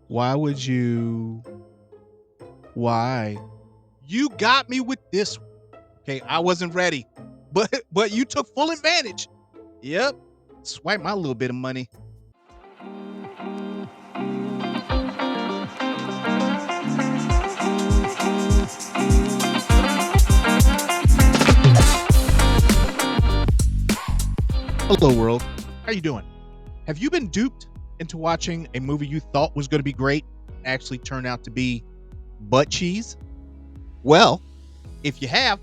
Why would you? Why? You got me with this one. Okay, I wasn't ready, but you took full advantage. Yep, swipe my little bit of money. Hello, world. How you doing? Have you been duped into watching a movie you thought was going to be great, actually turned out to be butt cheese? Well, if you have,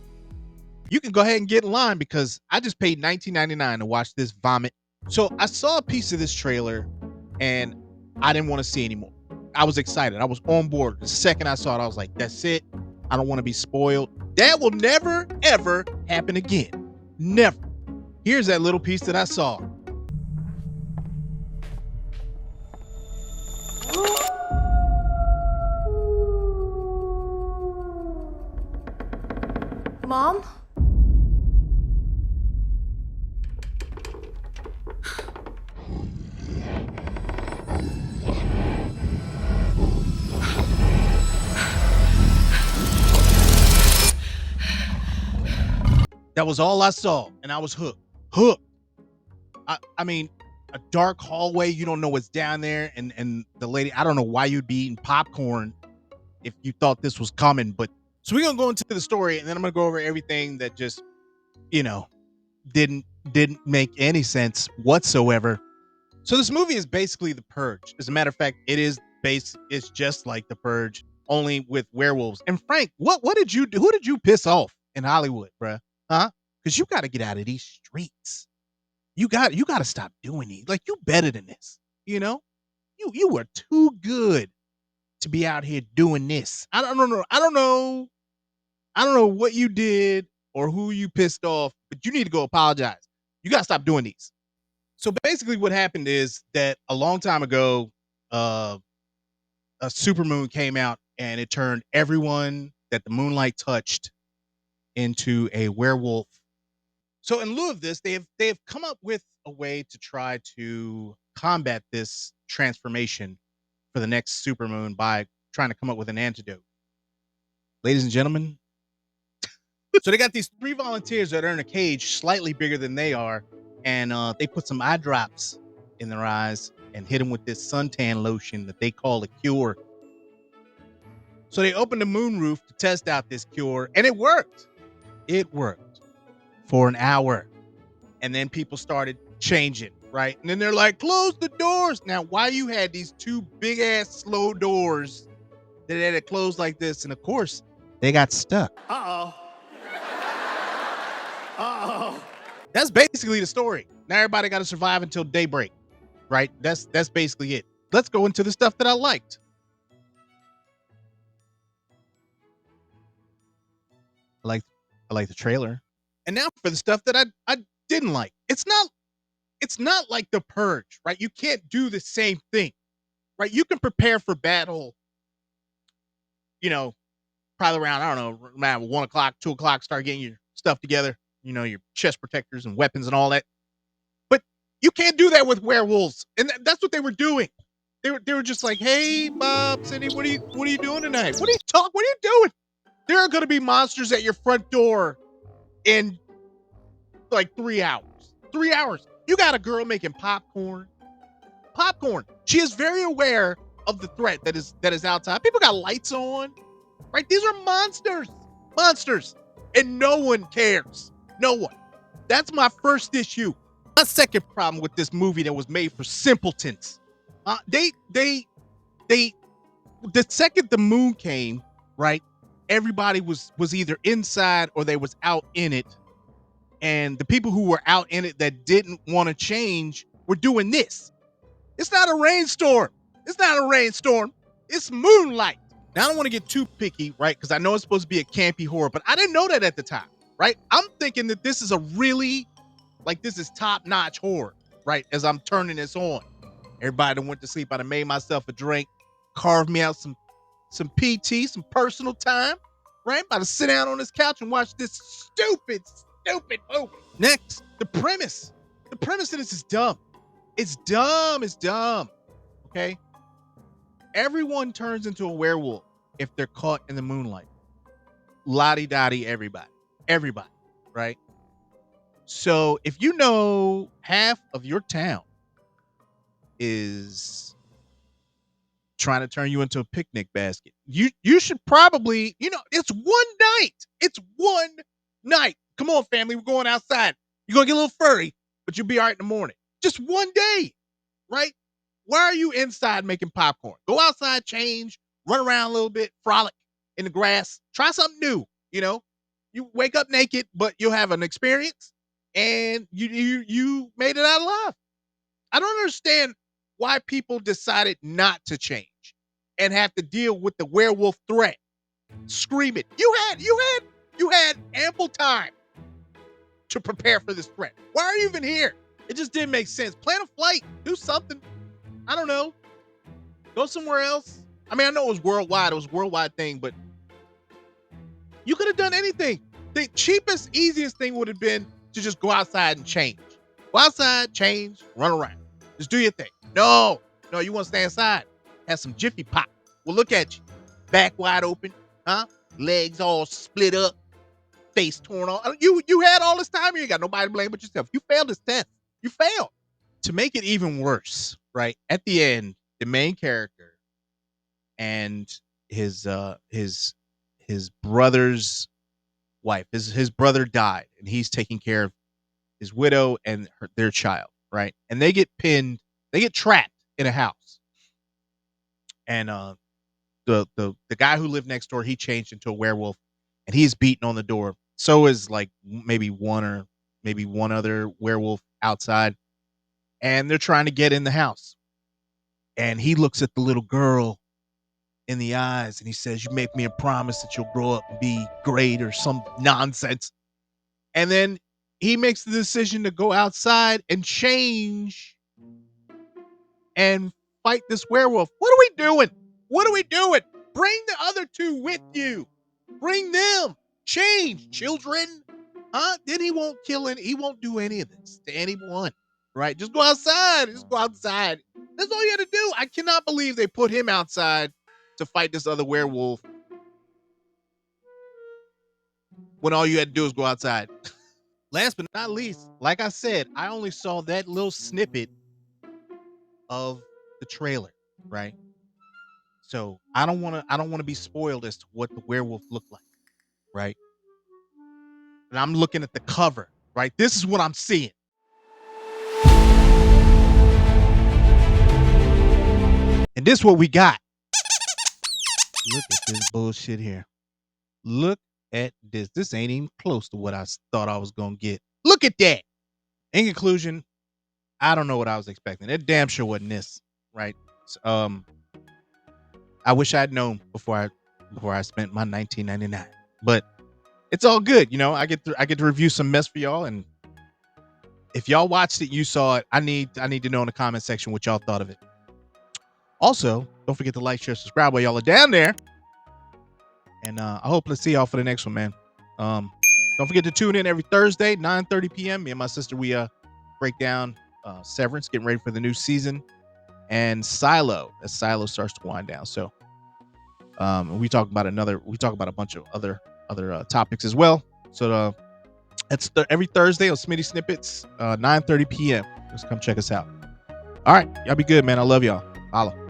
you can go ahead and get in line because I just paid $19.99 to watch this vomit. So I saw a piece of this trailer and I didn't want to see anymore. I was excited. I was on board. The second I saw it, I was like, that's it. I don't want to be spoiled. That will never, ever happen again. Never. Here's that little piece that I saw. Mom? That was all I saw, and I was hooked. Hooked. I mean, a dark hallway, you don't know what's down there, and the lady, I don't know why you'd be eating popcorn if you thought this was coming, but so we're gonna go into the story, and then I'm gonna go over everything that just, you know, didn't make any sense whatsoever. So this movie is basically The Purge. As a matter of fact, it's just like The Purge, only with werewolves. And Frank, what did you do? Who did you piss off in Hollywood, bruh? Huh? Because you got to get out of these streets. You got to stop doing these. Like, you better than this. You know, you were too good to be out here doing this. I don't know. I don't know what you did or who you pissed off, but you need to go apologize. You got to stop doing these. So basically, what happened is that a long time ago, uh, a supermoon came out and it turned everyone that the moonlight touched into a werewolf. So in lieu of this, they have come up with a way to try to combat this transformation for the next supermoon by trying to come up with an antidote. Ladies and gentlemen, so they got these three volunteers that are in a cage slightly bigger than they are, and they put some eye drops in their eyes and hit them with this suntan lotion that they call a cure. So they opened the moon roof to test out this cure, and it worked. It worked for an hour. And then people started changing, right? And then they're like, close the doors. Now, why you had these two big ass slow doors that had to close like this? And of course, they got stuck. That's basically the story. Now everybody got to survive until daybreak, right? That's basically it. Let's go into the stuff that I liked. I like the trailer. And now for the stuff that I didn't like. It's not like The Purge, right? You can't do the same thing, right? You can prepare for battle, you know, probably around, I don't know, around 1 o'clock, 2 o'clock, start getting your stuff together, your chest protectors and weapons and all that. But you can't do that with werewolves. And that's what they were doing. They were just like, hey, Bob, Cindy, what are you doing tonight? What are you doing? There are gonna be monsters at your front door in like 3 hours. 3 hours. You got a girl making popcorn. She is very aware of the threat that is outside. People got lights on, right? These are monsters, and no one cares. No one. That's my first issue. My second problem with this movie that was made for simpletons. The second the moon came, right? Everybody was either inside or they was out in it. And the people who were out in it that didn't want to change were doing this. It's not a rainstorm. It's moonlight. Now, I don't want to get too picky, right? Because I know it's supposed to be a campy horror, but I didn't know that at the time, right? I'm thinking that this is this is top-notch horror, right? As I'm turning this on. Everybody that went to sleep, I done made myself a drink, carved me out some PT, some personal time, right? I'm about to sit down on this couch and watch this stupid movie. Next, the premise. The premise of this is dumb. It's dumb. Okay. everyone turns into a werewolf if they're caught in the moonlight. Lottie dottie, everybody, right? So if you know half of your town is trying to turn you into a picnic basket, you should probably, it's one night. It's one night. Come on, family, we're going outside. You're gonna get a little furry, but you'll be all right in the morning. Just one day, right? Why are you inside making popcorn? Go outside, change, run around a little bit, frolic in the grass, try something new. You wake up naked, but you'll have an experience, and you made it out alive. I don't understand why people decided not to change and have to deal with the werewolf threat. Scream it. You had ample time to prepare for this threat. Why are you even here? It just didn't make sense. Plan a flight. Do something. I don't know. Go somewhere else. I mean, I know it was worldwide. It was a worldwide thing, but you could have done anything. The cheapest, easiest thing would have been to just go outside and change. Go outside, change, run around. Just do your thing. No, you want to stay inside. Have some Jiffy Pop. Well, look at you. Back wide open, huh? Legs all split up, face torn off. You had all this time. You ain't got nobody to blame but yourself. You failed this test. You failed. To make it even worse, right? At the end, the main character and his brother's wife, his brother died, and he's taking care of his widow and their child, right? And they get trapped in a house. And the guy who lived next door, he changed into a werewolf, and he's beating on the door. So is like maybe one other werewolf outside, and they're trying to get in the house. And he looks at the little girl in the eyes, and he says, "You make me a promise that you'll grow up and be great," or some nonsense. And then he makes the decision to go outside and change and fight this werewolf. What are we doing? What are we doing? Bring the other two with you. Bring them. Change, children. Huh? Then he won't kill any. He won't do any of this to anyone. Right? Just go outside. Just go outside. That's all you had to do. I cannot believe they put him outside to fight this other werewolf when all you had to do is go outside. Last but not least, like I said, I only saw that little snippet of the trailer, right? So I don't want to be spoiled as to what the werewolf looked like, right? And I'm looking at the cover, right? This is what I'm seeing. And this is what we got. Look at this bullshit here. Look at this. This ain't even close to what I thought I was gonna get. Look at that. In conclusion, I don't know what I was expecting. It damn sure wasn't this, right? So, I wish I'd known before I spent my $19.99. But it's all good, I get to review some mess for y'all, and if y'all watched it, you saw it. I need to know in the comment section what y'all thought of it. Also, don't forget to like, share, subscribe while y'all are down there. And I hope to see y'all for the next one, man. Don't forget to tune in every Thursday, 9:30 p.m. Me and my sister, we break down Severance, getting ready for the new season, and Silo as Silo starts to wind down. So we talk about a bunch of other topics as well. So that's every Thursday on Smitty Snippets, 9:30 p.m. Just come check us out. All right, y'all be good, man. I love y'all. Holla.